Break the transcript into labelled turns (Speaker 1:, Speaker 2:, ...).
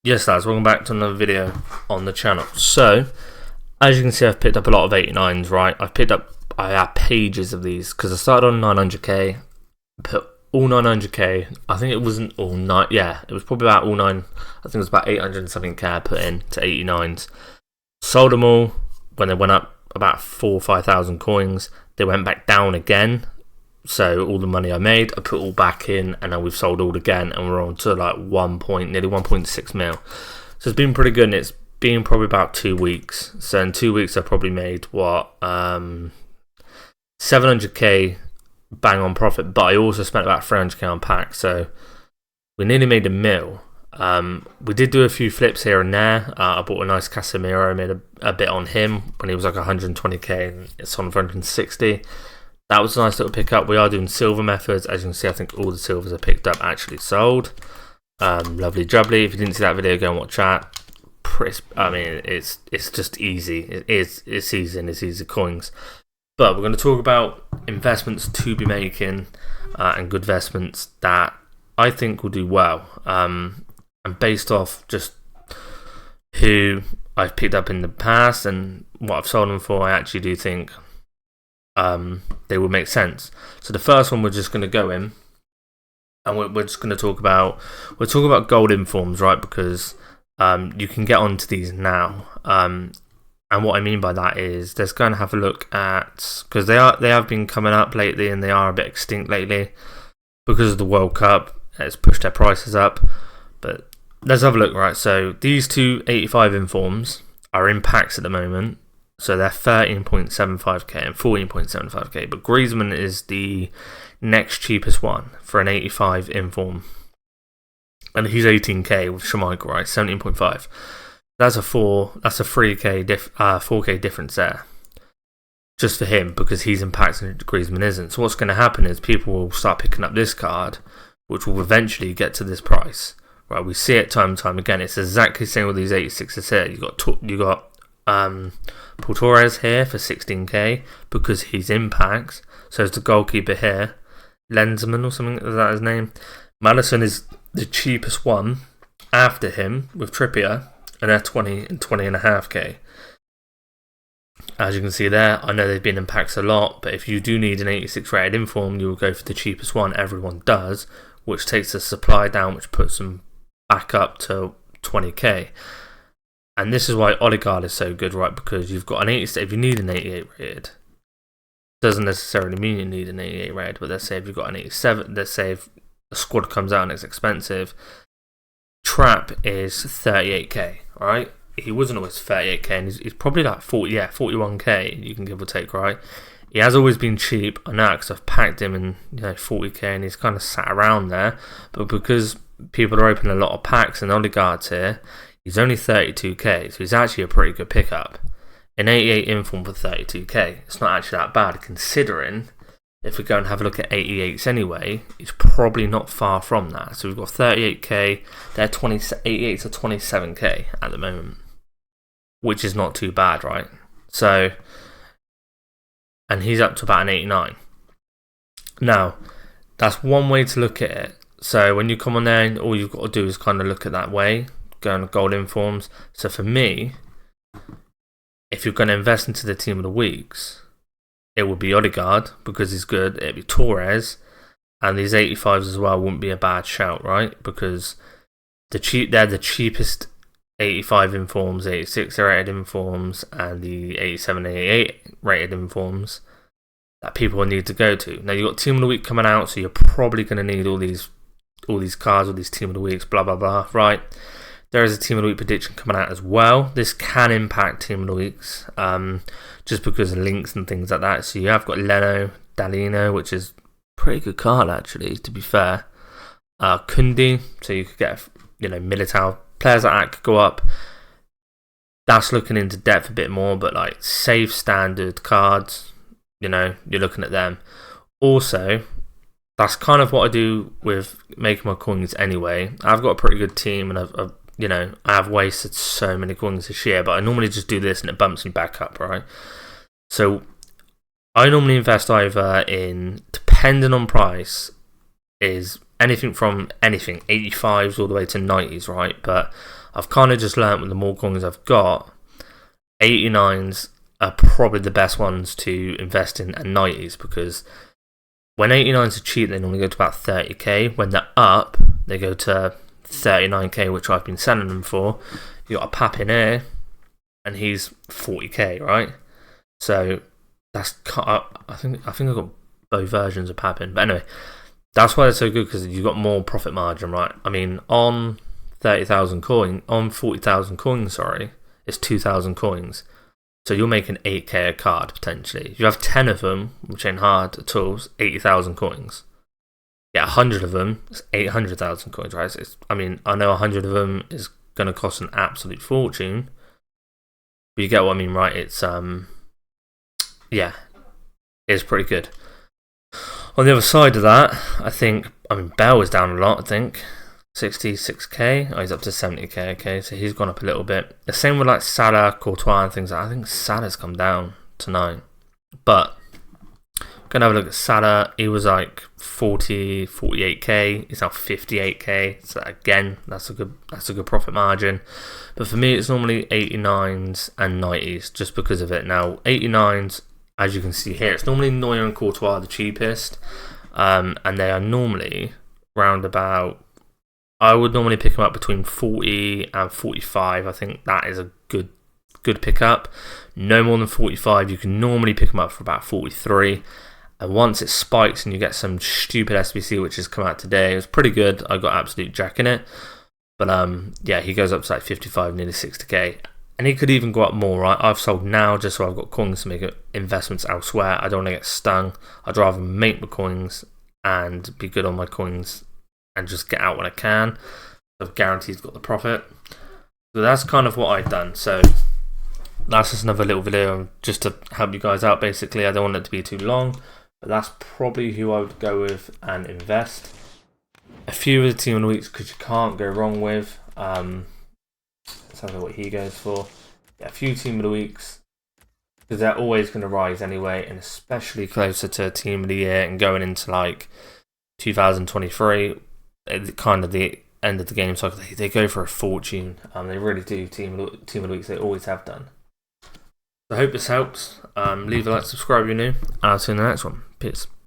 Speaker 1: Yes lads, welcome back to another video on the channel. So, as you can see, I've picked up a lot of 89s, right? I have pages of these, because I started on 900k, put all 900k, I think it wasn't all 9, yeah, it was probably about all 9, I think it was about 800 and something k I put in to 89s. Sold them all when they went up about 4,000 or 5,000 coins, they went back down again. So all the money I made, I put all back in, and now we've sold all again, and we're on to like nearly 1.6 mil. So it's been pretty good, and it's been probably about 2 weeks. So in 2 weeks, I probably made 700k bang on profit, but I also spent about 300k on packs. So we nearly made a mil. We did do a few flips here and there. I bought a nice Casemiro, made a bit on him when he was like 120k, and it's on 160. That was a nice little pickup. We are doing silver methods. As you can see, I think all the silvers I picked up actually sold. Lovely jubbly. If you didn't see that video, go and watch that. I mean, it's just easy. It's easy, and it's easy coins. But we're going to talk about investments to be making and good investments that I think will do well. And based off just who I've picked up in the past and what I've sold them for, I actually do think they will make sense. So the first one we're just going to go in, and we're just going to talk about gold informs, right? Because you can get onto these now. And what I mean by that is let's go and have a look at, because they have been coming up lately, and they are a bit extinct lately because of the World Cup. It's pushed their prices up. But let's have a look, right? So these two 85 informs are in packs at the moment. So they're 13.75k and 14.75k. But Griezmann is the next cheapest one for an 85 inform. And he's 18k with Schmeichel, right? 17.5. That's a 4k difference there. Just for him, because he's in packs and Griezmann isn't. So what's going to happen is people will start picking up this card, which will eventually get to this price. Right? We see it time and time again. It's exactly the same with these 86s here. You got Paul Torres here for 16k because he's in packs. So is the goalkeeper here, Lensman or something, is that his name? Madison is the cheapest one after him with Trippier, and they're 20 and 20.5k. As you can see there, I know they've been in packs a lot, but if you do need an 86 rated inform, you will go for the cheapest one. Everyone does, which takes the supply down, which puts them back up to 20k. And this is why Odegaard is so good, right? Because you've got an 88. If you need an 88 rated, doesn't necessarily mean you need an 88 rated. But let's say if you've got an 87, let's say if a squad comes out and it's expensive, Trap is 38k, right? He wasn't always 38k, and he's probably like 41k. You can give or take, right? He has always been cheap. I know because I've packed him in 40k, and he's kind of sat around there. But because people are opening a lot of packs and Odegaard's here, he's only 32k, so he's actually a pretty good pickup. An 88 inform for 32k, it's not actually that bad, considering if we go and have a look at 88s anyway, it's probably not far from that. So we've got 38k, they're 88s are 27k at the moment, which is not too bad, right? So, and he's up to about an 89. Now, that's one way to look at it. So when you come on there, all you've got to do is kind of look at that way, go on gold informs. So for me, if you're going to invest into the team of the weeks, it would be Odegaard because he's good. It'd be Torres, and these 85s as well wouldn't be a bad shout, right? Because they're the cheapest 85 informs, 86 rated informs, and the 87, 88 rated informs that people need to go to. Now you've got team of the week coming out, so you're probably going to need all these cards, all these team of the weeks, blah blah blah, right? There is a team of the week prediction coming out as well. This can impact team of the weeks, just because of links and things like that. So you have got Leno, Dalino, which is a pretty good card actually, to be fair. Kundi, so you could get Militao, players like that could go up. That's looking into depth a bit more, but like safe standard cards, you're looking at them. Also, that's kind of what I do with making my coins anyway. I've got a pretty good team, and I have wasted so many coins this year, but I normally just do this and it bumps me back up, right? So I normally invest either in, depending on price, is anything from 85s all the way to 90s, right? But I've kind of just learnt with the more coins I've got, 89s are probably the best ones to invest in, and 90s, because when 89s are cheap, they normally go to about 30k. When they're up, they go to 39k, which I've been selling them for. You got a Pap in here, and he's 40k, right? So that's I think I've got both versions of Papin, but anyway, that's why they're so good, because you've got more profit margin, right? I mean, on 40,000 coins, sorry, it's 2,000 coins. So you're making 8k a card potentially. If you have 10 of them, which ain't hard at all, it's 80,000 coins. Yeah, 100 of them, it's 800,000 coins, right? I know 100 of them is going to cost an absolute fortune, but you get what I mean, right? It's it's pretty good. On the other side of that, Bell is down a lot. I think 66k. Oh, he's up to 70k. Okay, so he's gone up a little bit. The same with like Salah, Courtois, and things like that. I think Salah's come down to 9. But gonna have a look at Salah. He was like 48k. He's now 58k. So again, that's a good profit margin. But for me, it's normally 89s and 90s, just because of it. Now 89s, as you can see here, it's normally Neuer and Courtois the cheapest, and they are normally round about. I would normally pick them up between 40 and 45. I think that is a good pickup. No more than 45. You can normally pick them up for about 43. And once it spikes and you get some stupid SBC, which has come out today, it was pretty good. I got absolute jack in it. But he goes up to like 55, nearly 60k. And he could even go up more, right? I've sold now just so I've got coins to make investments elsewhere. I don't want to get stung. I'd rather make my coins and be good on my coins and just get out when I can. I've guaranteed got the profit. So that's kind of what I've done. So that's just another little video just to help you guys out, basically. I don't want it to be too long, but that's probably who I would go with and invest. A few of the team of the weeks, because you can't go wrong with. Let's have a look what he goes for. Yeah, a few team of the weeks, because they're always going to rise anyway, and especially closer to team of the year and going into like 2023, kind of the end of the game cycle, they go for a fortune. They really do. Team of the weeks, they always have done. So I hope this helps. Leave a like, subscribe if you're new, and I'll see you in the next one. Peace.